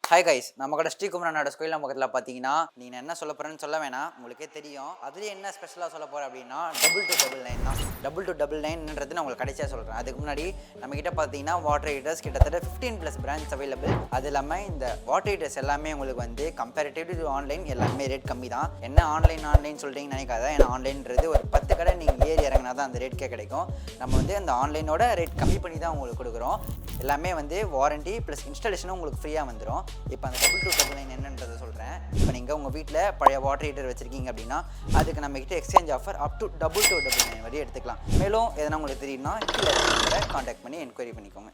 Hi guys, நம்ம கடை ஸ்ரீகுமரனோட ஸ்கூலில் பக்கத்தில் பார்த்தீங்கன்னா நீங்கள் என்ன சொல்ல போகிறேன்னு சொல்ல வேணாம், உங்களுக்கே தெரியும். அதுலேயே என்ன ஸ்பெஷலாக சொல்ல போகிறேன் அப்படின்னா 2299 தான். 2299ன்றது நான் உங்களுக்கு கடைசியாக சொல்கிறேன். அதுக்கு முன்னாடி நம்மக்கிட்ட பார்த்தீங்கன்னா வாட்டர் ஹீட்டர்ஸ் கிட்டத்தட்ட 15+ பிராண்ட்ஸ் அவைலபிள். அது இல்லாமல் இந்த வாட்டர் ஹீட்டர்ஸ் எல்லாமே உங்களுக்கு வந்து கம்பேரிட்டிவ் டு ஆன்லைன் எல்லாமே ரேட் கம்மி தான். என்ன ஆன்லைன் சொல்லிட்டீங்கன்னு நினைக்காத. ஏன்னா ஆன்லைன்றது ஒரு 10 கடை நீங்கள் ஏறி இறங்கினா தான் அந்த ரேட்கே கிடைக்கும். நம்ம வந்து அந்த ஆன்லைனோட ரேட் கம்மி பண்ணி தான் உங்களுக்கு கொடுக்குறோம். எல்லாமே வந்து வாரண்டி ப்ளஸ் இன்ஸ்டாலேஷனும் உங்களுக்கு ஃப்ரீயாக வந்துடும். இப்போ அந்த 2299 என்னன்றதை சொல்கிறேன். இப்போ நீங்கள் உங்கள் வீட்டில் பழைய வாட்டர் ஹீட்டர் வச்சுருக்கீங்க அப்படின்னா அதுக்கு நம்மக்கிட்ட எக்ஸ்சேஞ்ச் ஆஃபர் அப் டு 2299 வரையும் எடுத்துக்கலாம். மேலும் எதனா உங்களுக்கு தெரியும்னா கீழே கான்டாக்ட் பண்ணி என்கொயரி பண்ணிக்கோங்க.